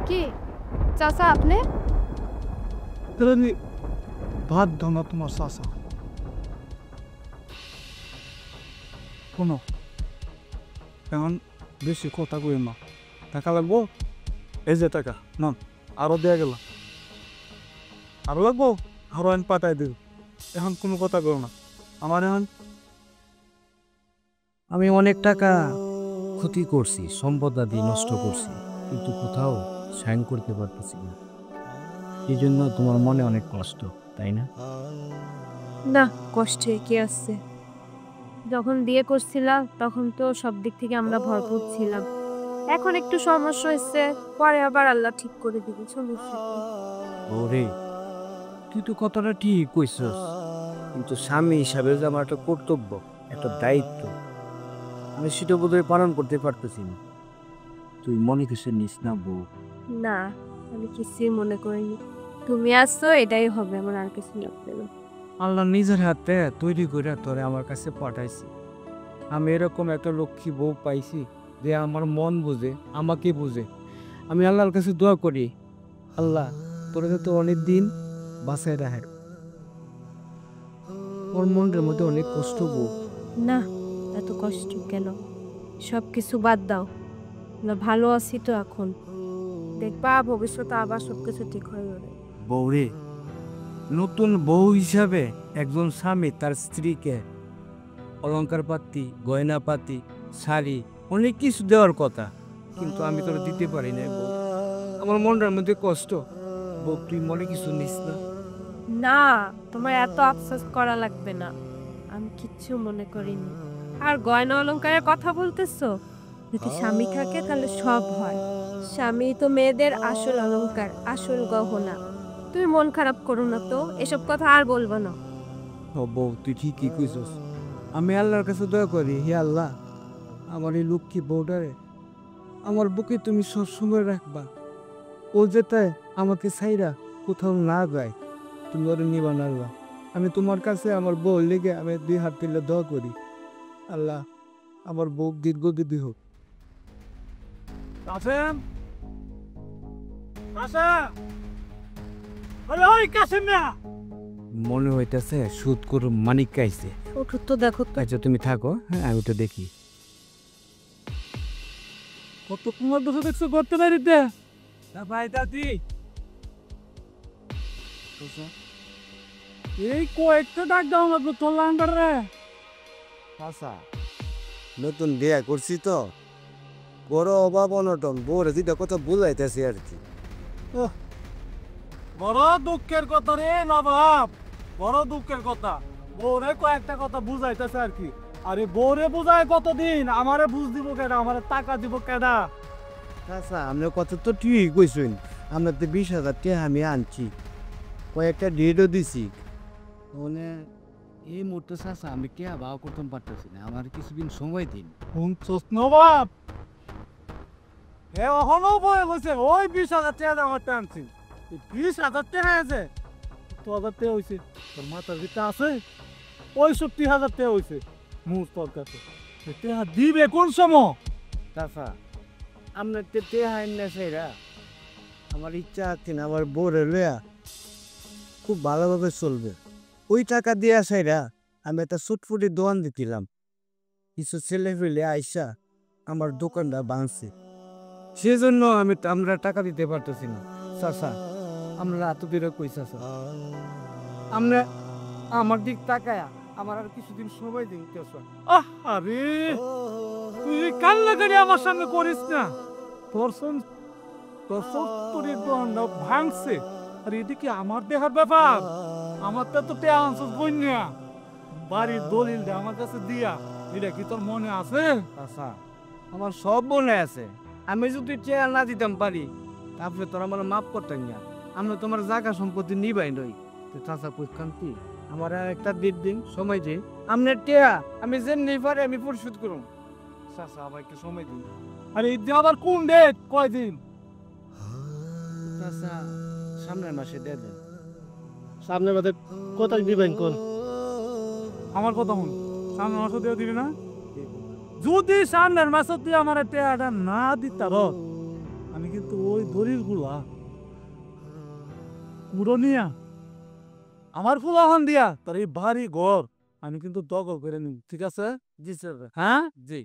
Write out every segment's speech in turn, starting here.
কি চাচা আপনি? ভাত দাও না তোমার চাচা। শোনো, এখন বেশি কথা কই না। টাকা লাগবো? এই যে টাকা নন, আরো দেয়া গেল। আরো লাগবো? আরো আমি পাঠাই দিব। এখন কোনো কথা করো না। আমার এখন আমি অনেক টাকা ক্ষতি করছি, সম্পদ আদি নষ্ট করছি, কিন্তু কোথাও সাইন করতে পারতেছি না। এই জন্য তোমার মনে অনেক কষ্ট, তাই না? না, কষ্টে কি আছে? যখন বিয়ে করছিলাম তখন তো সব দিক থেকে আমরা ভরপুর ছিলাম। এখন একটু সমস্যা হয়েছে, পরে আবার আল্লাহ ঠিক করে দিবে, সমস্যা কি? ওরে, তুই তো কথাটা ঠিক কইছস, কিন্তু স্বামী হিসাবে যে আমার একটা কর্তব্য, একটা দায়িত্ব, আমি সেটা বোধহয় পালন করতে পারতেছি না। তুই মনে কিছু নিস না বউ। না, আমি কিছুই মনে করিনি। তুমি আসছো, এটাই হবে, আমার আর কিছু লাগবে না। আল্লাহ নিজের হাতে তৈরি করে তোরে আমার কাছে পাঠাইছি। আমি এরকম একটা লক্ষ্মী বউ পাইছি যে আমার মন বুঝে, আমাকে বুঝে। আমি আল্লাহর কাছে দোয়া করি, আল্লাহ তোরে তো অনেক দিন বাঁচায় রাখে। ওর মনের মধ্যে অনেক কষ্ট বউ। না, এত কষ্ট কেন? সব কিছু বাদ দাও, আমরা ভালো আছি তো এখন। দেখবা ভবিষ্যতে আবার সবকিছু ঠিক হয়ে যাবে। বউরে, নতুন বউ হিসাবে একজন স্বামী তার স্ত্রীকে অলংকার পাতি, গয়না পাতি, শাড়ি অনেক কিছু দেওয়ার কথা, কিন্তু আমি তোর দিতে পারি না বউ। আমার মনটার মধ্যে কষ্ট বউ, তুই মনে কিছু নিস না। না, তোমার এত আফসোস করা লাগবে না, আমি কিচ্ছু মনে করিনি। আর গয়না অলংকারের কথা বলতেছো, যদি স্বামী থাকে তাহলে সব হয়। স্বামী তো মেয়েদের আসল অলংকার, আসল গহনা। তুমি মন খারাপ করো না তো, এসব কথা আর বলবো না। ও বউ, তুই ঠিকই কইছস। আমি আল্লাহর কাছে দয়া করি, হে আল্লাহ, আমার এই লক্ষ্মী বউটারে আমার বুকে তুমি সবসময় রাখবা। ও যেতে আমাকে ছাইরা কোথাও না যায়, তুমি ওরে নিবা না আল্লাহ। আমি তোমার কাছে আমার বউ লেগে আমি 2 হাত তুলে দোয়া করি, আল্লাহ আমার বউ দীর্ঘজীবী হোক। কাসেম, কাসেম, আরে ওই কাসেম না। মনে হইতেছে সুদ করু মানিক কাইছে। ওঠো তো, দেখো তো। আচ্ছা তুমি থাকো, হ্যাঁ আমি তো দেখি। কত কুমার দোষ দেখছো করতে বাড়িতে? ভাই দাদি, এই কয়েকটা ডাক দাও না তো তোর লাঙ্গার রে। আচ্ছা, নতুন বিয়ে করছি তো, বড় অভাব অনটন, বউরে যেটা কথা বুঝাইতেছি আর কি। বড় দুঃখের কথা রে নবাব, বড় দুঃখের কথা। বউরে কয়েকটা কথা বুঝাইতেছে আর কি। আরে বউরে বুঝায় কতদিন, আমারে বুঝ দিব কেডা, আমারে টাকা দিব কেডা? আচ্ছা, আপনার কথা তো ঠিক কইছেন। আপনার তো 20,000 টাকা আমি আনছি, কয়েকটা ডেটও দিছি। মানে এই মুহূর্তে চাচা আমি কে ভাও করতে পারতেছি না, আমার কিছুদিন সময় দিন। শুনছস নবাব, হে এখনো বয়ে গেছে ওই 20,000 টাকা আমার টানছি। 20,000 টাকা আছে, 1,000 টাকা হয়েছে তোর মাথার ভিতরে আছে, 65,000 টাকা হয়েছে মুখ তোর কাছে। টাকা দিবে কোন সময়? চাচা, আপনার তো টাকা আইন সেইরা, আমার ইচ্ছা আছে না আমার বউরে লইয়া খুব ভালোভাবে চলবে। ওই টাকা দিয়ে সেইরা আমি একটা ছুটফুটি দোকান দিছিলাম, কিছু ছেলে ফেলে আইসা আমার দোকানটা ভাঙছে, সেজন্য আমরা টাকা দিতে পারতেছি না। চাচা, আমরা এত দূরে কই চাচা, আমরা আমার দিক তাকায়া আমার আর কিছুদিন সময় দিন চাচা। আরে তুই কান্না করে আমার সামনে করিস না। তোর তোর দোকানটা ভাঙছে, আর এদিকে আমার দেখার ব্যাপার। আমার তো টেয়া আনছিস বন্যা, বাড়ির দলিলটা আমার কাছে দিয়া, এটা কি তোর মনে আছে? চাচা, আমার সব মনে আছে। আমি যদি চেয়ার না দিতাম পারি, তারপরে তোর আমার মাফ করতেন না। আমরা তোমার জায়গা সম্পত্তি নিবাই নই। তো চাচা পৈকান্তি আমার আর একটা দিন সময় দিন, আপনার টেয়া আমি যে নেই পারে আমি পরিশোধ করুন। চাচা আমার একটু সময় দিন। আরে ঈদ আবার কোন ডেট, কয়দিন? চাচা সামনের মাসে দিয়ে দেন। সামনে বাদে কোথায় দিবেন কোন? আমার কথা শুন, সামনের মাসে দিয়ে দিবি না? যদি সামনের মাসে তুই আমার টেয়াটা না দিতার, আমি কিন্তু ওই দড়িগুলা পুরনিয়া আমার ফুলাহান দিয়া তার এই ভারী ঘর আমি কিন্তু দখল করে নিব, ঠিক আছে? জি স্যার। হ্যাঁ, জি।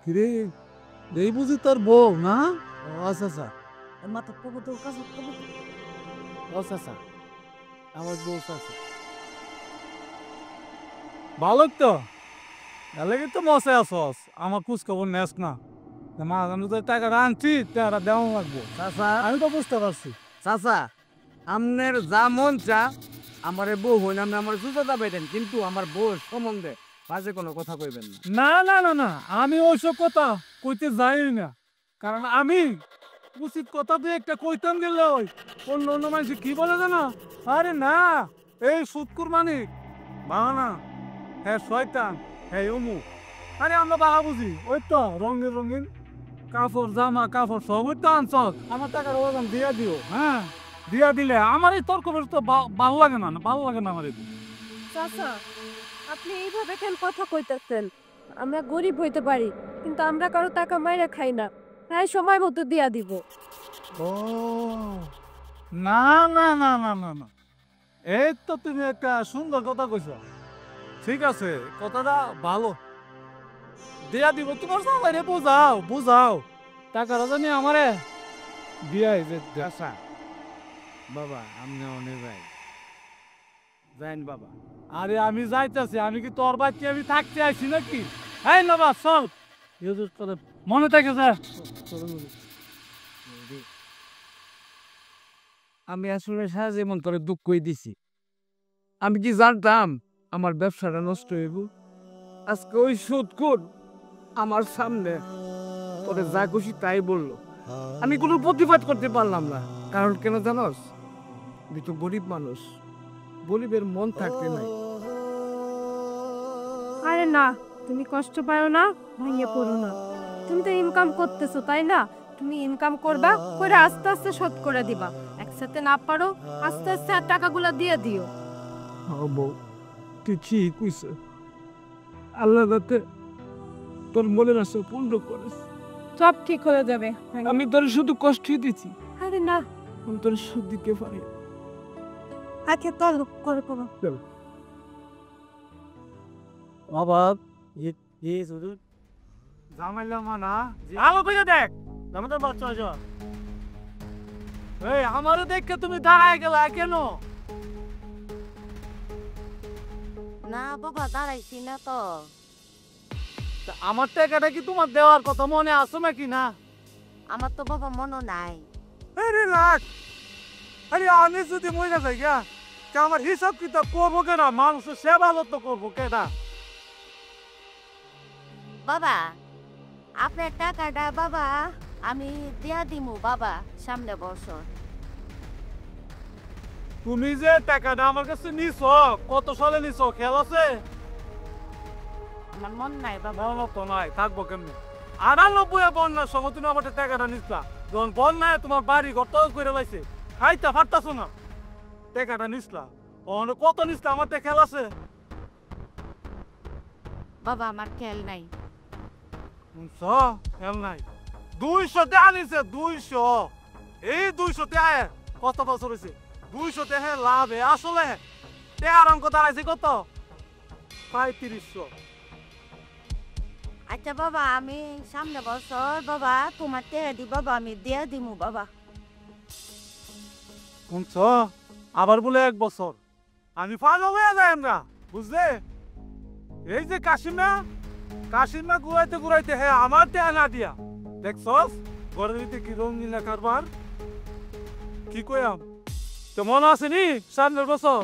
কিরে এই বুঝি তোর বউ না? ও আচ্ছা স্যার, মাথা কবুতর কাছে কবুতর। ও চাচা, আমার বউ চাচা। ভালো তো, এলে তো মশে আসস, আমার খোঁজ খবর নেস না। মা আমি তো টাকাটা আনছি, টাকাটা দেওয়া লাগবো। চাচা, আমি তো বুঝতে পারছি। চাচা, আপনার যা মন চা আমার বউ হইন, আপনি আমার জুতোটা পাইতেন, কিন্তু আমার বউয়ের সম্বন্ধে বাজে কোনো কথা কইবেন না। না না না না, আমি ওইসব কথা কইতে যাই না, কারণ আমি উচিত কথা দিয়ে একটা কইতাম গেলে ওই অন্য অন্য মানুষ কি বলে জানো? আরে না, এই সুৎকুর মানিক বাহানা, হ্যাঁ শয়তান, হ্যাঁ অমুক। আরে আমরা বাহা বুঝি, ওই তো রঙিন রঙিন কাপড় জামা কাপড় সব ওই তো আনছ, আমার টাকার ওজন দিয়া দিও। হ্যাঁ, দিয়া দিলে আমার এই তর্ক তো ভালো লাগে না, ভালো লাগে না আমার এই। চাচা, আপনি এইভাবে কেন কথা কইতাছেন? আমরা গরিব হইতে পারি, কিন্তু আমরা কারো টাকা মাইরা খাই না, প্রায় সময় মতো দিয়া দিব। ও না না না না না না, এই তো তুমি একটা সুন্দর কথা কইছ। ঠিক আছে, কথাটা ভালো, দিয়া দিব। তোমার সবাই বুঝাও বুঝাও, টাকাটা জানি আমারে দিয়াই যে। চাচা, বাবা আপনি অনেক যাই যাইন বাবা। আরে আমি যাইতাছি, আমি কি তোর বাচ্চা আমি থাকতে আইছি নাকি? এই নবা চল, মনে থাকে যা। আমি আসলে সারা জীবন করে দুঃখই দিছি। আমি কি জানতাম আমার ব্যবসাটা নষ্ট হইব? আজকে ওই সুদখোর আমার সামনে তোরে যা খুশি তাই বললো, আমি কোনো প্রতিবাদ করতে পারলাম না। কারণ কেন জানোস? আমি তো গরিব মানুষ, গরিবের মন থাকতে নাই। আরে না, তুমি কষ্ট পাও না, ভাঙিয়ে পড়ো না। তুমি তো ইনকাম করতেছো, তাই না? তুমি ইনকাম করবা, করে আস্তে আস্তে শোধ করে দিবা। একসাথে না পারো, আস্তে আস্তে আর টাকাগুলো দিয়ে দিও। বউ, তুই ঠিক কইছ। আল্লাহ যাতে তোর মনের আশা পূর্ণ করে। সব ঠিক হয়ে যাবে। আমি তোর শুধু কষ্টই দিচ্ছি, আরে না, আমি তোর সুদ দিতে পারি। আচ্ছা চল করে করো। বাবা ঝামেলা মানা আলো কইয়া দেখ, আমাদের বাচ্চা যা। এই আমারে দেখে তুমি দাঁড়ায় গেলা কেন? না বাবা, দাঁড়াইছি না তো। তা আমার টাকাটা কি তোমার দেওয়ার কথা মনে আছে নাকি না? আমার তো বাবা মনে নাই। আরে লাখ, আরে আমি যদি মরে যাই গা, তা আমার হিসাব কিতাব করবো কেনা? মানুষের সেবা যত্ন করবো কেনা? বাবা, আপনার টাকাটা বাবা আমি দিয়া দিমু বাবা সামনে বছর। তুমি যে টাকাটা আমার কাছে নিছ, কত সালে নিছ খেয়াল আছে? আমার মন নাই বাবা। মনে তো নাই, থাকবো কেমনি? ৯৮ বন্যার সময় তুমি আমার টাকাটা নিচ্লা, যখন বন্যায় তোমার বাড়ি ঘর তো করে লাইছে, খাইতে পারতাছো না, টাকাটা নিচ্লা। কত নিচ্লা আমার তো খেয়াল আছে? বাবা আমার খেয়াল নাই। খেয়াল নাই? ২০০ টাকা নিছে, ২০০। এই ২০০ টাকা কত বছর হয়েছে? ২০০ টাকা লাভে আসলে টাকার অঙ্ক দাঁড়াইছে কত? প্রায় ৩০০। আচ্ছা বাবা, আমি সামনে বছর বাবা তোমার টাকা দি বাবা আমি দিয়া দিমু বাবা। শুনছ? আবার বলে ১ বছর আমি ফালো হয়ে যাই আমরা, বুঝলে? এই যে কাশিমা, কাশিমা ঘুরাইতে ঘুরাইতে হ্যাঁ আমার টাকা না দিয়া, দেখছস ঘরের ভিতরে কি রঙিনা কারবার? কি কইয়াম? তো মনে আছে নি সামনের বছর?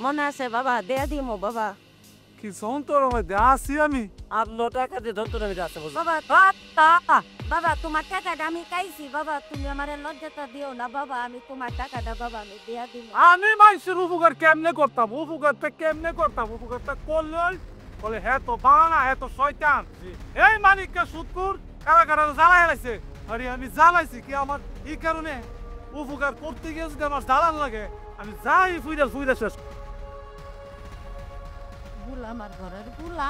মনে আছে বাবা, দিয়া দিমু বাবা। কি সন্তর মধ্যে আছি আমি। আর টাকা দিয়ে ধরতে আমি যাচ্ছে বাবা বাবা তোমার টাকাটা আমি খাইছি বাবা, তুমি আমার লজ্জাটা দিও না বাবা। আমি তোমার টাকাটা বাবা আমি দিয়া দিমু। আমি মানুষের উপকার কেমনে করতাম? উপকারটা কেমনে করতাম? উপকারটা করলে বলে হ্যাঁ তো বানা, হ্যাঁ তো শয়তান, এই মানিককে সুদকুর কারা কারা জ্বালাই লাইছে। আরে আমি জ্বালাইছি কি আমার এই কারণে? উপকার করতে গিয়ে যদি আমার জ্বালান লাগে, আমি যাই ফুইরা শেষ। বুলা আমার ঘরের বুলা,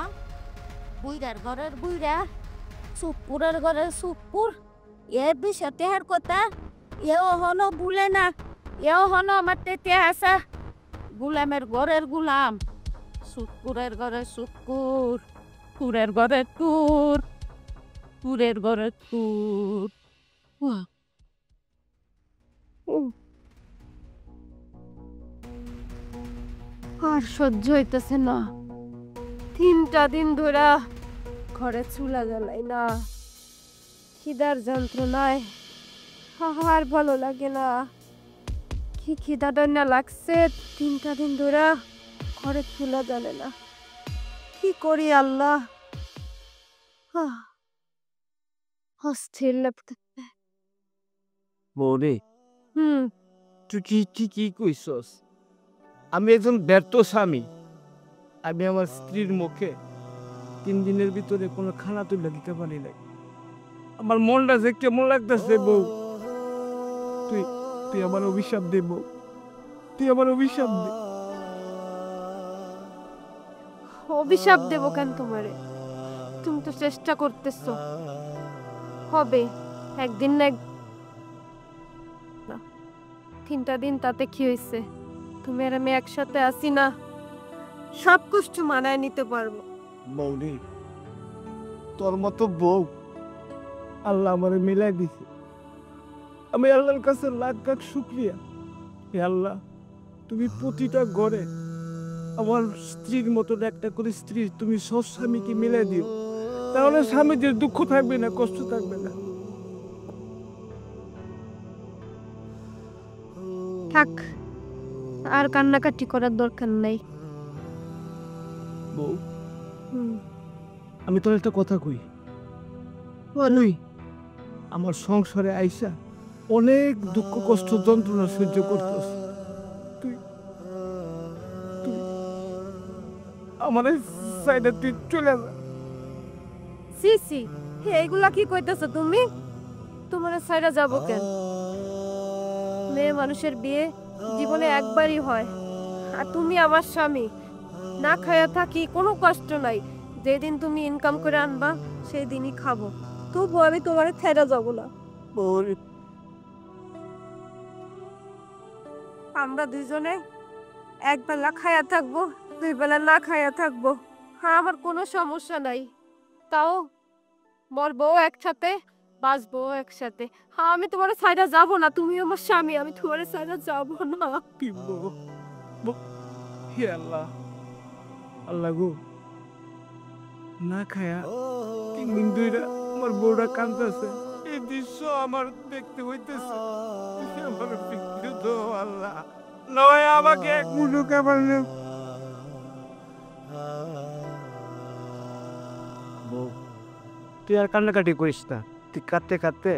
বুইরার ঘরের বুইরা, সুপুরের ঘরে সুপুর এ বিষয় তেহার কথা এও হলো ভুলে না এও হলো আমার তেতে আসা গুলামের ঘরের গুলাম সুপুরের ঘরে সুপুর তুরের ঘরে তুর তুরের ঘরে তুর আর সহ্য হইতেছে না 3টা দিন ধরে ঘরে চুলা জ্বালাই না খিদার যন্ত্রণায় আর ভালো লাগে না কি খিদাটা না লাগছে 3টা দিন ধরে ঘরে চুলা জ্বালে না কি করি আল্লাহ অস্থির লাগতে বৌদি হুম তুই কি কইছস আমি একজন ব্যর্থ স্বামী আমি আমার স্ত্রীর মুখে 3 দিনের ভিতরে কোনো খানা তুলে দিতে পারি নাই আমার মনটা যে কেমন লাগতেছে বউ তুই তুই আমার অভিশাপ দে বউ তুই আমার অভিশাপ দে অভিশাপ দেব কেন তোমারে তুমি তো চেষ্টা করতেছো হবে একদিন না 3টা দিন তাতে কি হয়েছে তুমি আর আমি একসাথে আসি না সব কষ্ট মানায় নিতে পারবো বৌদি তোর মতো বউ আল্লাহ আমারে মিলাই দিছে আমি আল্লাহর কাছে লাখ লাখ শুকরিয়া হে আল্লাহ তুমি প্রতিটা ঘরে আমার স্ত্রীর মতন একটা করে স্ত্রী তুমি সব স্বামীকে মিলাই দিও তাহলে স্বামীদের দুঃখ থাকবে না কষ্ট থাকবে না থাক আর কান্নাকাটি করার দরকার নাই বউ হুম আমি তোর একটা কথা কই বলুই আমার সংসারে আইসা অনেক দুঃখ কষ্ট যন্ত্রণা সহ্য করতেছ তুই তুই আমার সাইডে তুই চলে যা সি এইগুলা কি কইতেছো তুমি তোমার সাইরা যাব কেন মেয়ে মানুষের বিয়ে জীবনে একবারই হয় আর তুমি আমার স্বামী না খায়া থাকি কোনো কষ্ট নাই যেদিন তুমি ইনকাম করে আনবা সেই দিনই খাবো তবু আমি তোমার ছেড়ে যাবো না বল আমরা দুজনে একবেলা খায়া থাকবো 2 বেলা না খায়া থাকবো হ্যাঁ আমার কোনো সমস্যা নাই তাও মরবো একসাথে বাঁচবো একসাথে হ্যাঁ আমি তোমার সাইডা যাবো না তুমি আমার স্বামী আমি তোমার সাইডা যাবো না কি হে আল্লাহ আল্লাহ গো না খায়া 3 দিন ধরে আমার বউটা কাঁদতেছে এই দৃশ্য আমার দেখতে হইতেছে আমার বিদ্যুৎ আল্লাহ নয় আমাকে এক মুঠো খাবার নেই বউ তুই আর কান্নাকাটি করিস না তুই কাঁদতে কাঁদতে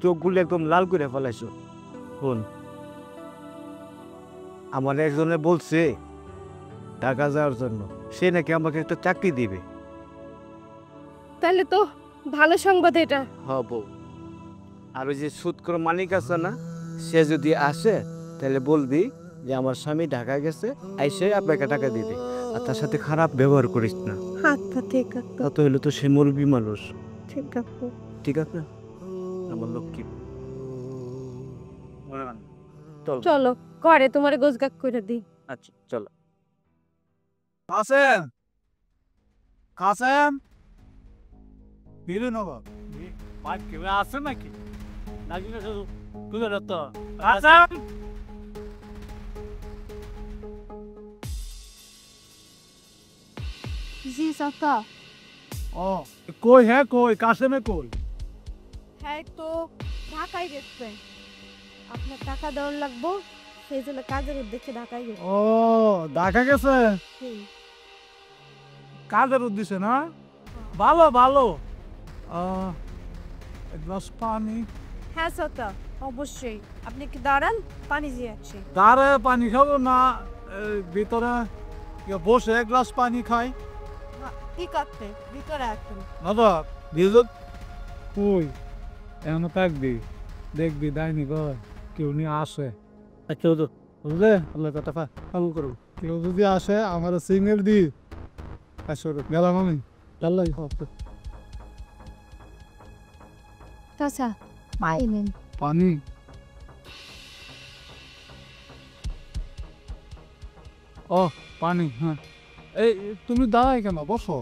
চোখগুলো একদম লাল করে ফেলাইছ শোন আমার একজনে বলছে ঢাকা যাওয়ার জন্য সে নাকি আমাকে একটা চাকরি দিবে তাহলে তো ভালো সংবাদ এটা হব আর ওই যে সুদ করে মালিক আছে না সে যদি আসে তাহলে বলবি যে আমার স্বামী ঢাকা গেছে আইসে আপনাকে টাকা দিবে আর তার সাথে খারাপ ব্যবহার করিস না আচ্ছা ঠিক আছে তা তো হইলে তো সে মরবি মানুষ ঠিক আছে ঠিক আছে আমার লক্ষ্মী চল চলো ঘরে তোমার গোছগাছ করে দিই আচ্ছা চলো কাসেম কাসেম বীরনগর মার কেউ আছে নাকি নাকি না শুধু তুলে তো কাসেম জি চাচা ও কই হ্যাঁ কই কাসেমে কই হ্যাঁ তো ঢাকায় গেছে আপনার টাকা দেওয়ার লাগবো সেই জন্য কাজের উদ্দেশ্যে ঢাকায় গেছে ও ঢাকা গেছে হুম। কাজের উদ্দেশ্যে না ভালো ভালো এক গ্লাস পানি হ্যাঁ চাচা অবশ্যই আপনি কি দাঁড়ান পানি দিয়ে আছে দাঁড়ে পানি খাবো না ভিতরে বসে এক গ্লাস পানি খাই ঠিক আছে ভিতরে আসুন দাদা বিদ্যুৎ কই এখনো থাকবি দেখবি দায়নি কর কেউ নিয়ে আসে কেউ তো বুঝলে আল্লাহ কথা পালন করো কেউ যদি আসে আমার সিগন্যাল দি আসো গেলাম আমি আল্লাহ চাচা পানি নেন। পানি? ও পানি, হ্যাঁ। এই তুমি দাঁড়াই কেন, বসো।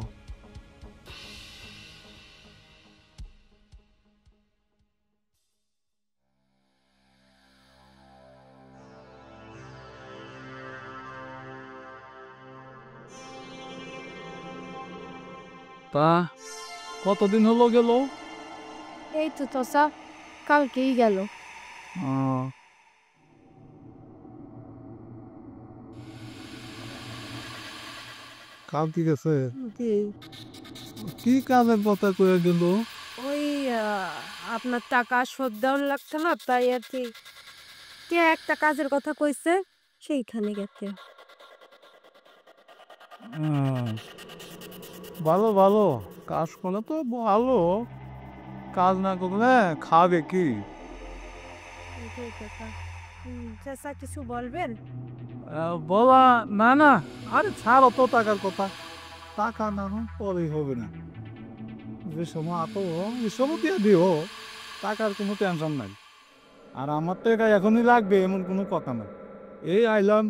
তা কতদিন হলো গেল? এই তো চাচা কালকেই গেল। কাল কি গেছে? জি। কি কাজের কথা কয়ে গেল? ওই আপনার টাকা শোধ দেওয়ার লাগতো না, তাই আর কি কে একটা কাজের কথা কইছে, সেইখানে গেছে। ভালো ভালো, কাজ করলে তো ভালো, কাজ না করলে খাবে কি? এটাই কথা। চাচা কিছু বলবেন? বলা না না, আরে ছাড় অত টাকার কথা, টাকা না পরেই হবে না, যে সময় এত এসব দিয়ে দিও, টাকার কোনো টেনশন নাই। আর আমার টাকা এখনই লাগবে এমন কোনো কথা না। এই আইলাম,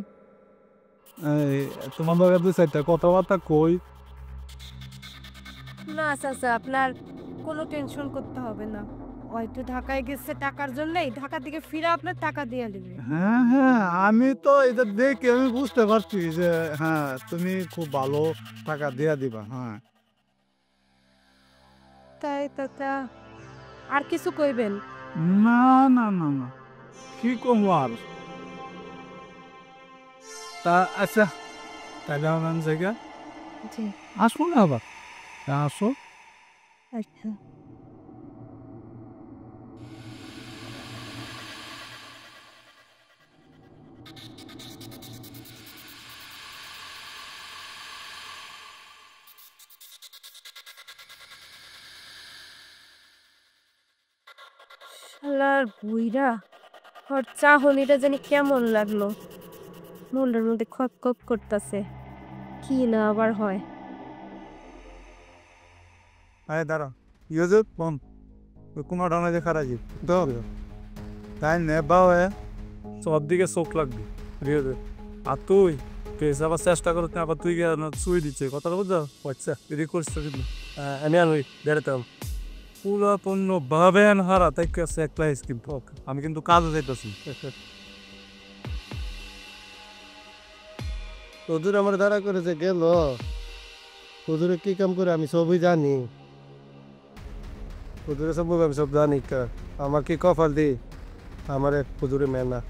এই তোমার লগে দুই চারটা কথাবার্তা কই। না চাচা, আপনার কোনো টেনশন করতে হবে না। হয়তো ঢাকায় গেছে টাকার জন্যই, ঢাকা থেকে ফিরে আপনার টাকা দিয়ে দিবে। হ্যাঁ হ্যাঁ, আমি তো এটা দেখে আমি বুঝতে পারছি যে হ্যাঁ তুমি খুব ভালো টাকা দিয়ে দিবা। হ্যাঁ, তাই চাচা, আর কিছু কইবেন? না না না না, কি কমবো আর। তা আচ্ছা, তাহলে আমার জায়গা জি। আসবো না আবার? হ্যাঁ, আসো। আচ্ছা। শালার বুইরা, ওর চাহনিটা জানি কেমন লাগলো, মনের মধ্যে খপ খপ করতেছে, কি না আবার হয়। আরে দাঁড়া, ইউজু ফোন কোনো ডানা যে খারাজি দাও, তাই নে বাওয়ে সব দিকে চোখ লাগবে। রিওজে আর তুই পেশাবার চেষ্টা করতে আবার তুই চুই দিচ্ছে কথাটা বুঝছো? আচ্ছা এদিকে করছিস কিন্তু আমি আর ওই বেড়াতাম পুরাপূর্ণ ভাবে হারা তাই কাছে একটা স্কিম হোক, আমি কিন্তু কাজে যাইতেছি। হুজুর আমার দাঁড়া করে যে গেল, হুজুরে কি কাম করে আমি সবই জানি। হুজুরে সব আমি সব জানি। আমার কি কপাল দি আমার হুজুরে মেনা।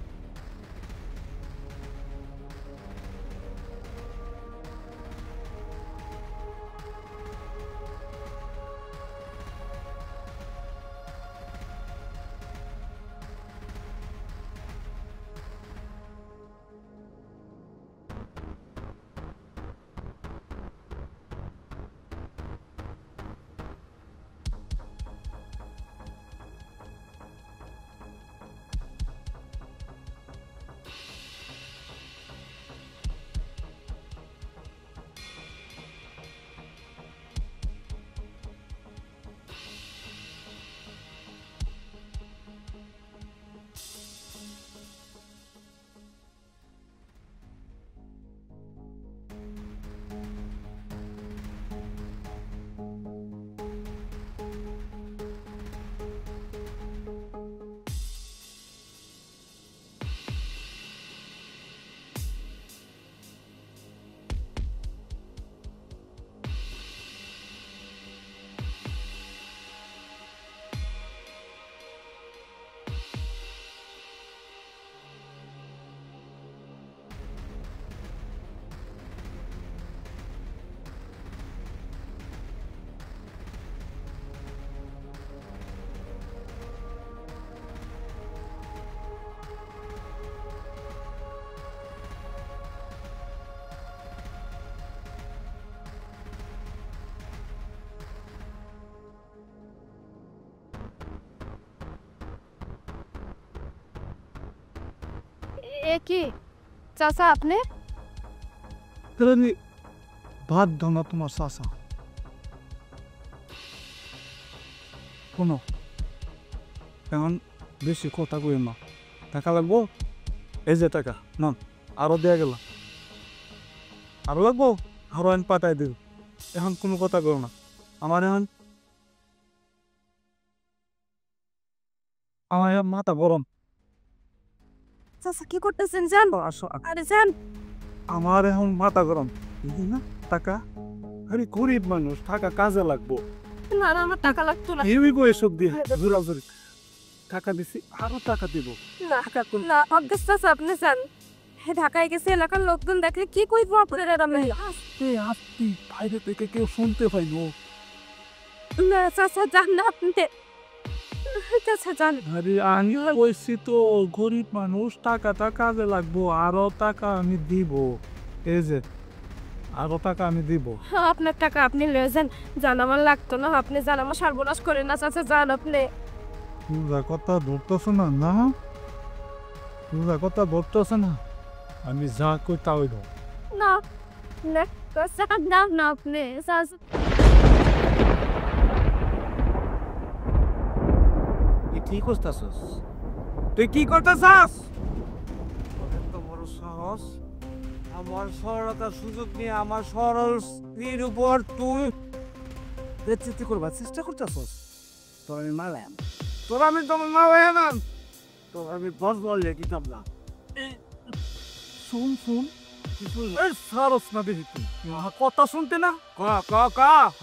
এ কি চাচা আপনি? তাহলে ভাত দাও না তোমার চাষা। শোনো এখন বেশি কথা কই না, টাকা লাগবো, এই যে টাকা না, আরো দেয়া গেল, আরো লাগবো, আরো আমি পাঠাই দিব। এখন কোনো কথা করো না, আমার এখন মাথা গরম। চাচা কি করতেছেন জান? আরে জান, আমার এখন মাথা গরম, বুঝলি না? টাকা, আরে গরিব মানুষ, টাকা কাজে লাগবো। না না, আমার টাকা লাগতো না। এইবো এসব দিয়ে জোরাজোরি টাকা দিছি, আরো টাকা দিব। না না, অজ্ঞাস চাচা, আপনি যান। ঢাকায় গেছে, এলাকার লোকজন দেখলে কি কইবো আপনারা? আস্তে আস্তে, বাইরে থেকে কেউ শুনতে পাইলো। না চাচা, যান না আপনি। চাচা যান। আরে আমি বলছি তো, গরিব মানুষ, টাকাটা কাজে লাগবো, আরো টাকা আমি দিব। এই যে আরো টাকা আমি দিব। হ্যাঁ, আপনার টাকা আপনি লয়ে যান। জান, আমার লাগতো না, আপনি জান, আমার সর্বনাশ করেন না চাচা, যান আপনি। তুই কথা ধরতেছ না, না তুই কথা ধরতেছ না, আমি যা কই তা হইল। না না চাচা, না না আপনি চাচা। ঠিক করতেছস? তুই কি করতেছস? এত বড় সাহস, আমার সরলতার সুযোগ নিয়ে আমার সরল স্ত্রীর উপর তুই বেচিতি করবার চেষ্টা করতেছস? তোর আমি মারলাম, তোর আমি মারলাম, তোর আমি বস বললে কিতাব না। শুন শুন, সারস না দেখি তুই কথা শুনতে না, ক ক ক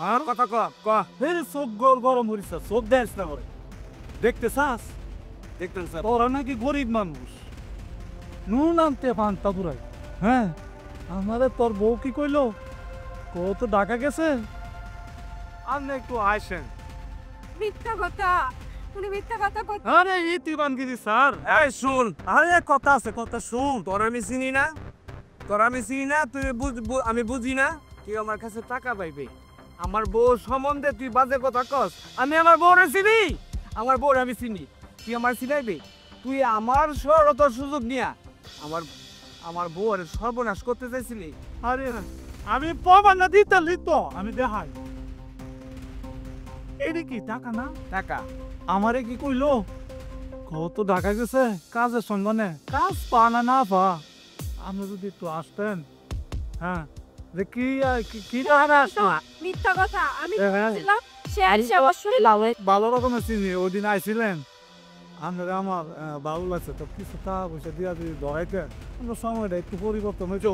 আর কথা ক ক। চোখ গোল গরম হরিস, চোখ দেখ না করে দেখতে চাস? দেখতেন স্যার, তোরা নাকি গরিব মানুষ, নুন আনতে পান্তা পুরাই। হ্যাঁ, আমাদের তোর বউ কি কইলো? কত ঢাকা গেছে? আপনি একটু আইসেন। মিথ্যা কথা, উনি মিথ্যা কথা বলছেন। আরে এই তুই বানগিরি স্যার। এই শুন, আরে কথা আছে, কথা শুন। তোর আমি চিনি না, তোর আমি চিনি না, তুই আমি বুঝি না। তুই আমার কাছে টাকা পাইবে, আমার বউ সম্বন্ধে তুই বাজে কথা কস। আমি আমার বউরে চিনি, আমার বউর আমি চিনি, তুই আমার চিনাইবে? তুই আমার সরলতার সুযোগ নিয়া আমার আমার বউর সর্বনাশ করতে চাইছিলি। আরে আমি প্রমাণ না দিতে লিত, আমি দেখাই। এটা কি টাকা না? টাকা আমারে কি কইলো? কত ঢাকা গেছে কাজের সন্ধানে, কাজ পা না না পা, আপনি যদি একটু আসতেন। হ্যাঁ, যে কি কি মিথ্যা কথা, আমি হ্যাঁ। ছিলাম, সে আসছে অবশ্যই লাউয়ে। ভালো রকমের চিনি, ওই দিন আইছিলেন আপনারা, আমার ভালো লাগছে তো, কিছু টাকা পয়সা দিয়া যদি ধরাইতে আমরা সময়টা একটু পরিবর্তন হয়েছে।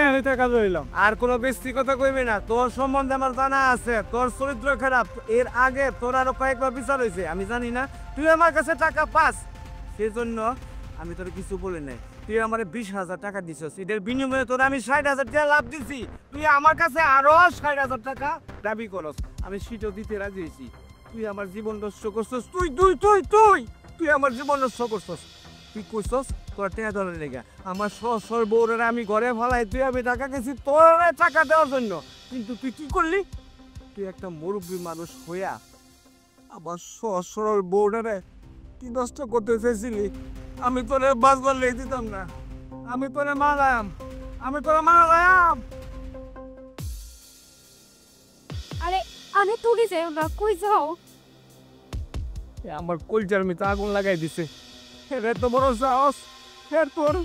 আমি টাকা রইলাম। আর কোনো বেশি কথা কইবি না, তোর সম্বন্ধে আমার জানা আছে, তোর চরিত্র খারাপ। এর আগে তোর আরো কয়েকবার বিচার হয়েছে, আমি জানি না। তুই আমার কাছে টাকা পাস, সেজন্য আমি তোর কিছু বলি নাই। তুই আমার 20,000 টাকা দিছস, এটার বিনিময়ে তোর আমি 60,000 টাকা লাভ দিছি। তুই আমার কাছে আরো 60,000 টাকা দাবি করস, আমি সেটাও দিতে রাজি হয়েছি। তুই আমার জীবন নষ্ট করছস, তুই তুই তুই তুই তুই আমার জীবন নষ্ট করছস। তুই কইছস তোর টাকা দেওয়ার লেগে, আমার সর বউরের আমি ঘরে ফেলাই, তুই আমি টাকা গেছি তোর টাকা দেওয়ার জন্য। কিন্তু তুই কি করলি? তুই একটা মুরব্বী মানুষ হইয়া আমার সরল বউরে কি নষ্ট করতে চেয়েছিলি। আমি তোরে বাঁচবার লেগে দিতাম না, আমি তোরে মারাম, আমি তোরে মারাম। আরে আরে তুলি যাও না, কই যাও? আমার কলজার মিতে আগুন লাগাই দিছে। রে তো বড় সাহস, হের তোর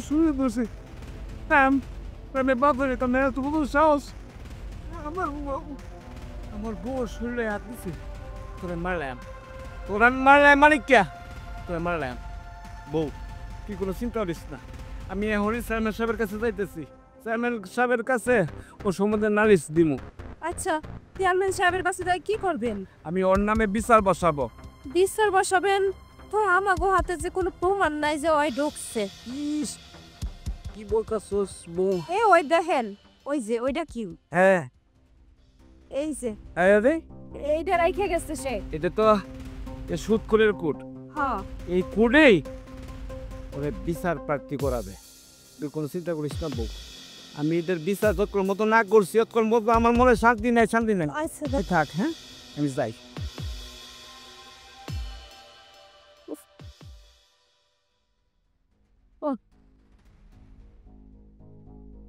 শুনে বসে আমি বাপরে তো মেয়ে, তো বড় সাহস। আমার বউ শরীরে হাত দিছে, তোরে মারলাম, তোরা মারলাম মানে কে? তোরে মারলাম। বউ তুই কোনো চিন্তা করিস না, আমি এখন চেয়ারম্যান সাহেবের কাছে যাইতেছি। চেয়ারম্যান সাহেবের কাছে ও সম্বন্ধে নালিশ দিমু। আচ্ছা, চেয়ারম্যান সাহেবের কাছে যাই কি করবেন? আমি ওর নামে বিচার বসাবো। বিচার বসাবেন? তো আমাগো হাতে যে কোনো প্রমাণ নাই যে ওই ঢুকছে। ইস, কি বলতাছস বউ? এ ওই দেখেন, ওই যে ওইটা কি? হ্যাঁ, এই যে আরে এইটা রাইখে গেছে সে। এটা তো সুদখোরের কোড। হ্যাঁ, এই কোডেই ওরে বিচার প্রার্থী করাবে। তুই কোনো চিন্তা করিস না বউ, আমি এদের বিচার যতক্ষণ মতো না করছি ততক্ষণ মতো আমার মনে শান্তি নাই, শান্তি নাই। আচ্ছা তুই থাক, হ্যাঁ আমি যাই।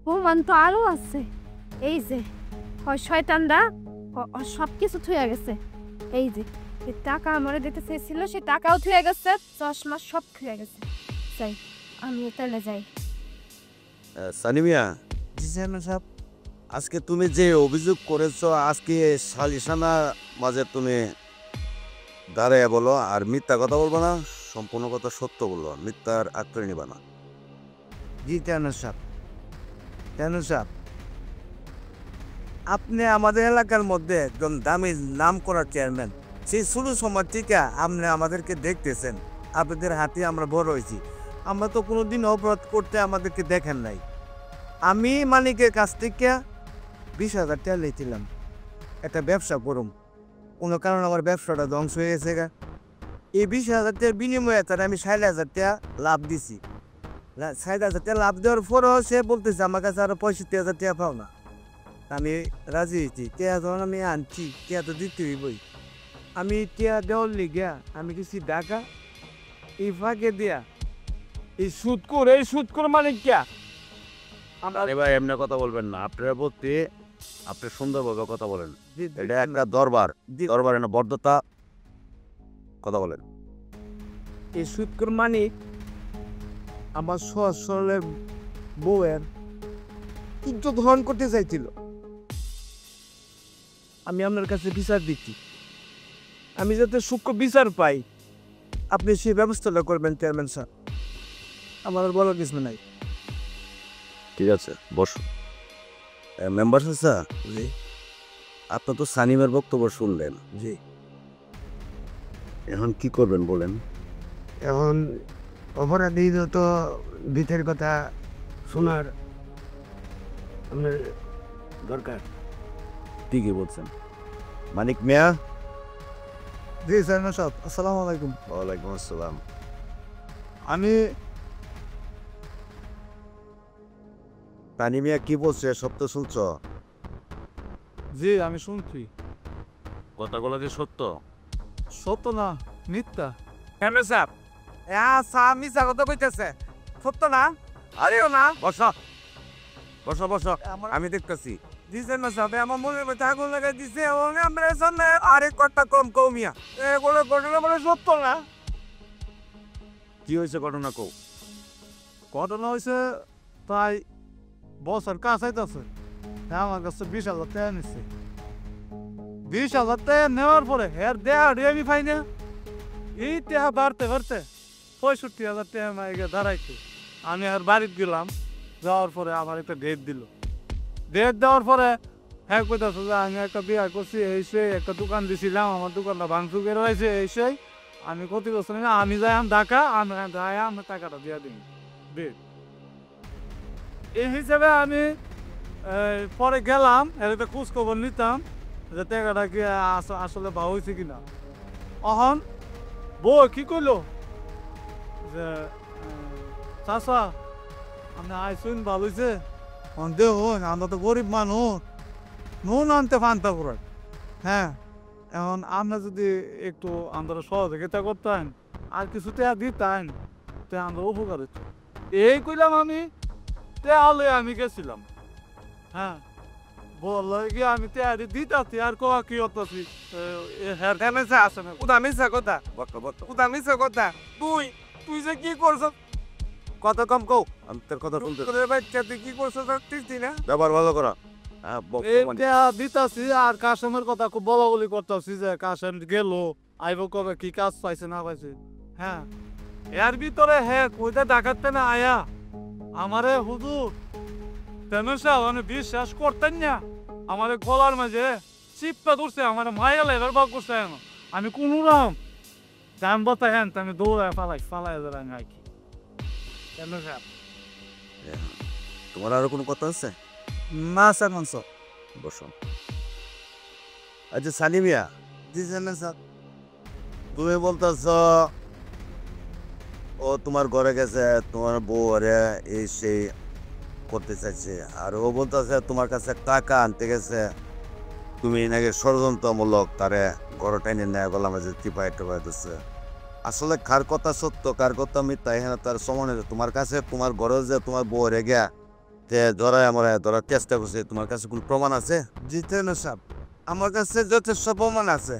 প্রমাণ তো আরো আছে। এই যে ওই শয়তানরা সব কিছু থুয়ে গেছে। এই যে এই টাকা আমারে দিতে চেয়েছিল, সে টাকাও থুয়ে গেছে, চশমা সব থুয়ে গেছে। যাই, আমিও তাহলে যাই। সানি মিয়া, জি চেয়ারম্যান সাহেব। আজকে তুমি যে অভিযোগ করেছো, আজকে সালিশানা মাঝে তুমি দাঁড়াইয়া বলো, আর মিথ্যা কথা বলবো না, সম্পূর্ণ কথা সত্য বলবো, মিথ্যার আঁকড়ে নিবা না। জি চেয়ারম্যান সাহেব। চেয়ারম্যান সাহেব, আপনি আমাদের এলাকার মধ্যে একজন দামি নাম করা চেয়ারম্যান। সেই শুরু সময় থেকে আপনি আমাদেরকে দেখতেছেন, আপনাদের হাতে আমরা বড় হয়েছি। আমরা তো কোনোদিন অপরাধ করতে আমাদেরকে দেখেন নাই। আমি মালিকের কাছ থেকে 20,000 টাকা নিয়েছিলাম, একটা ব্যবসা করুম। কোনো কারণে আমার ব্যবসাটা ধ্বংস হয়ে গেছে গা। এই 20,000 টাকার বিনিময়ে তার আমি 60,000 টাকা লাভ দিছি। 60,000 টাকা লাভ দেওয়ার পরও সে বলতেছে আমার কাছে আরো 65,000 টাকা পাও না। আমি রাজি হয়েছি, টিয়া যখন আমি আনছি টিয়া তো দিতে হইবই। আমি টিয়া দেওয়ার লিগা আমি কিছু টাকা এই ফাঁকে দিয়া এই সুদ করে মানে কিয়া এবার এমনি কথা বলবেন না, আপনারা বলতে আপনি সুন্দরভাবে কথা বলেন। এটা একটা দরবার, দরবারে না বদ্ধতা, কথা বলেন। এই সুদ করে মানে আমার সহজ সরলের বউয়ের ইজ্জত হরণ করতে চাইছিল। আমি আপনার কাছে বিচার দিচ্ছি, আমি যাতে সূক্ষ্ম বিচার পাই, আপনি সেই ব্যবস্থাটা করবেন চেয়ারম্যান স্যার। আমার আর বলার কিছু নাই। ঠিক আছে, বসো। মেম্বার স্যার, জি আপনার তো সানিমের বক্তব্য শুনলেন, জি। এখন কি করবেন বলেন? এখন অপরাধী তো ভিতের কথা শোনার আপনার দরকার। ঠিকই বলছেন। মানিক মিয়া। জি চেয়ারম্যান সাহেব, আসসালামু আলাইকুম। ওয়ালাইকুম আসসালাম। আমি সানি মিয়া কি বলছে সব তো শুনছ? জি আমি শুনছি। কথাগুলো কি সত্য? সত্য না মিথ্যা? চেয়ারম্যান সাহেব, মিশা কথা কইতেছে, সত্য না? আরেও না। বসো বসো বসো, আমি দেখতেছি। দিছেন না সাহেব, আমার মনের মধ্যে আগুন লাগাই দিছে এবং আমরা সামনে আরেক কথা কম কমিয়া এগুলো ঘটনা বলে সত্য না। কি হয়েছে ঘটনা কও? ঘটনা হয়েছে তাই বছর কাছাইতেছে, আমার কাছে 20,000 টাকা নিচ্ছে। 20,000 টাকা নেওয়ার পরে হের দেয়া আমি পাই না। এই টাকা বাড়তে বাড়তে 65,000 টাকা মাইকে দাঁড়াইছে। আমি আর বাড়িতে গেলাম, যাওয়ার পরে আমার একটা ডেট দিল। ডেট দেওয়ার পরে হ্যাঁ কইতাছে যে আমি একটা বিয়ে করছি, এই সেই একটা দোকান দিছিলাম, আমার দোকানটা ভাঙচুর করে রয়েছে, এই সেই আমি ক্ষতি করছি না, আমি যাই ঢাকা, আমি যাই আমি টাকাটা দিয়ে দিই ডেট। এই হিসাবে আমি পরে গেলাম, এর একটা খোঁজ খবর নিতাম যে টাকাটা কি আসলে ভালো হয়েছে কিনা। অহন বউ কি করলো যে চাষা আপনি আইসুন ভালো হয়েছে, দেখুন আমরা তো গরিব মানুষ, নুন আনতে ফানতে পারেন। হ্যাঁ, এখন আমরা যদি একটু আমরা সহযোগিতা করতেন আর কিছু টাকা দিতেন, তে আমরা উপকার হতো। এই কইলাম আমি, তাহলে আমি গেছিলাম। হ্যাঁ, বললো কি আমি তেয়ারি দিতাছি আর কোয়া কি হতাছি। হ্যাঁ মিশা আসে না, উদা মিশা কথা, উদা মিশা কথা। তুই তুই যে কি করছ, কথা কম কও, আমি তোর কথা শুনতে। তোদের বাচ্চা তুই কি করছ তুই না? ব্যবহার ভালো করা। হ্যাঁ, দিতাছি আর কাশেমের কথা খুব বলা বলি করতেছি যে কাশেম গেল, আইব কবে, কি কাজ পাইছে না পাইছে। হ্যাঁ, এর ভিতরে হ্যাঁ কইতে ডাকাতে না আয়া আমারে হুজুর তেমসা মানে বিশ্বাস করতেন না, আমাদের গলার মাঝে চিপটা ধরছে, আমার মায়া লেবার বাক করছে। আমি কোন রাম দাম বতা হ্যান আমি দৌড়ায় ফালাই আমি আইকি। তোমার আরো কোনো কথা আছে? না স্যার মানস। বসো। আচ্ছা সানি মিয়া, জি চেয়ারম্যান স্যার। তুমি বলতেছ ও তোমার ঘরে গেছে, তোমার বউ আরে এই সেই করতে চাইছে, আর ও বলতেছে তোমার কাছে টাকা আনতে গেছে, তুমি নাকি ষড়যন্ত্রমূলক তারে ঘরে টাইনে নেয় গলা মাঝে টিপাই টিপাই দিচ্ছে। আসলে কার কথা সত্য কার কথা মিথ্যা এখানে তার সমানে তোমার কাছে তোমার ঘরে যে তোমার বউ রে গিয়া রাইতে ধরার চেষ্টা করছে, তোমার কাছে কোনো প্রমাণ আছে? জিতে না সাহেব, আমার কাছে যথেষ্ট প্রমাণ আছে।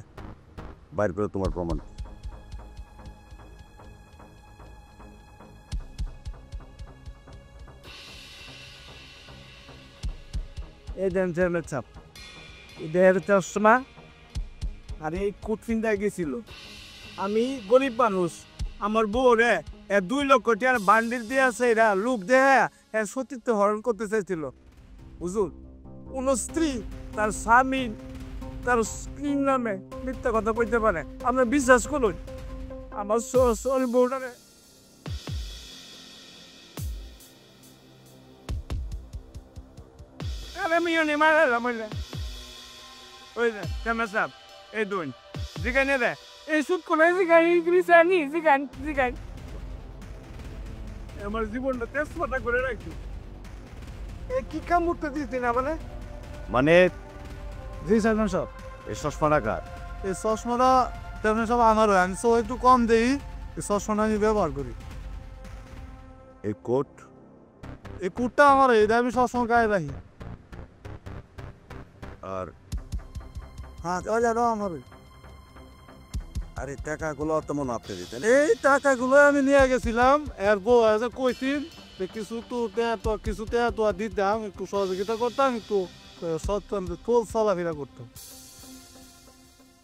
বাইর করে তোমার প্রমাণ। এই দেন চেয়ারম্যান সাহেব, দেহের চশমা আর এই কুটফিনটা গেছিল। আমি গরিব মানুষ, আমার বউ রে 2 লক্ষ টাকার বান্ডিল দিয়ে আছে, এরা লোক দেহে সতীর্থ হরণ করতে চাইছিল। বুঝুন, কোন স্ত্রী তার স্বামী তার স্ত্রীর নামে মিথ্যা কথা কইতে পারে? আপনার বিশ্বাস করুন, আমার সরি বউটারে আমি মারালাম। ওই যে চেয়ারম্যান সাহেব, এই দুন জিগাইনে দে, এই সুদ করে জিগাই জানি জিগাই আমার জীবনটা তেজপাতা করে রাখছি। এ কি কাম করতে দিচ্ছি না মানে? মানে জি চেয়ারম্যান সাহেব, এই চশমাটা কার? এই চশমাটা চেয়ারম্যান সাহেব আমার, আমি তো একটু কম দেই, এই চশমাটা আমি ব্যবহার করি। এই কোট? এই কুটটা আমার, এটা আমি সবসময় গায়ে রাখি। আর হ্যাঁ ওইটাও আমার। আর এই টাকাগুলো তো মনে আপনি দিতেন। এই টাকাগুলো আমি নিয়ে গেছিলাম, এর বউ আছে কইছিল যে কিছু তো দিতাম, একটু সহযোগিতা করতাম, একটু তোল চলাফেরা করতাম।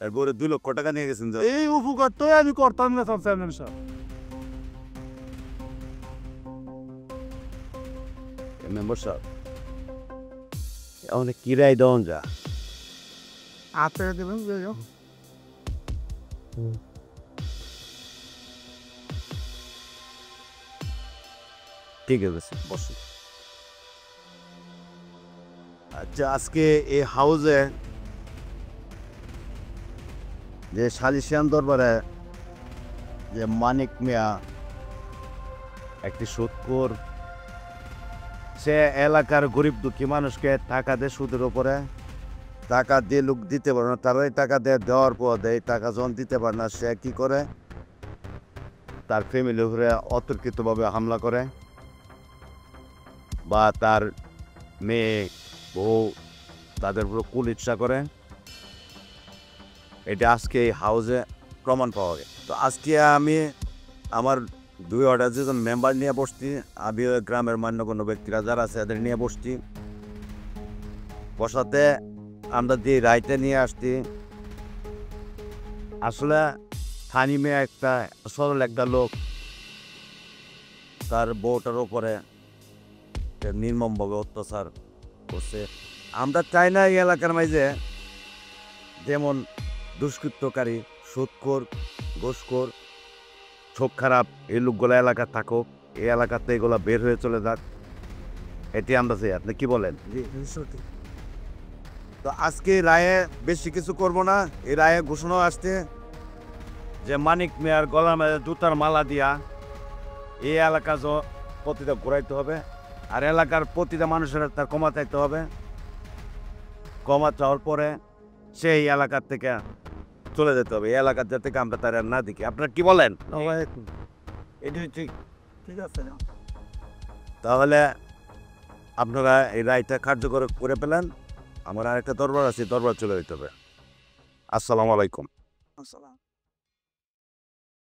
এরপরে 2 লক্ষ টাকা নিয়ে গেছেন যে। এই উপকারটাই আমি করতাম না চেয়ারম্যান সাহেব। মেম্বার সাহেব, অনেক কিরাই দেওয়া যা। আপনারা দেবেন ঠিক আছে, বসুন। আচ্ছা, আজকে এই হাউসে যে সালিশিয়ান দরবারে যে মানিক মিয়া একটি সুদখোর, সে এলাকার গরিব দুঃখী মানুষকে টাকা দেয় সুদের উপরে, টাকা দিয়ে লোক দিতে পারে না, তারাই টাকা দেওয়ার পর এই টাকা যখন দিতে পারে না, সে কি করে তার ফ্যামিলির উপরে অতর্কিতভাবে হামলা করে, বা তার মেয়ে বউ তাদের উপরে কুলিচ্ছা করে। এটা আজকে এই হাউসে প্রমাণ পাওয়া গেছে। তো আজকে আমি আমার 2 অর্ডার যেজন মেম্বার নিয়ে বসছি, আমি ওই গ্রামের মান্যগণ্য ব্যক্তিরা যারা আছে এদের নিয়ে বসছি। বসাতে আমরা যে রাইতে নিয়ে আসছি, আসলে থানি মেয়ে একটা সরল একটা লোক তার বউটার উপরে নির্মমভাবে অত্যাচার করছে। আমরা চাই না এই এলাকার মাঝে যেমন দুষ্কৃতকারী, সুদখোর, ঘুষখোর, চোখ খারাপ এই লোকগুলো এলাকা থাকুক, এই এলাকাতে এগুলো বের হয়ে চলে যাক, এটি আমরা চাই। আপনি কি বলেন? তো আজকে রায়ে বেশি কিছু করব না। এই রায়ে ঘোষণা আসছে যে মানিক মিয়ার গলার মাঝে জুতার মালা দিয়া এই এলাকা প্রতিটা ঘুরাইতে হবে, আর এলাকার প্রতিটা মানুষের তার ক্ষমা চাইতে হবে। ক্ষমা চাওয়ার পরে সেই এলাকার থেকে চলে যেতে হবে, এই এলাকার থেকে আমরা তার আর না দেখি। আপনারা কি বলেন? এটি ঠিক ঠিক আছে। তাহলে আপনারা এই রায়টা কার্যকর করে পেলেন। আমার আরেকটা দরবার আছে, দরবার চলে যেতে হবে। আসসালামু আলাইকুম। আসসালাম।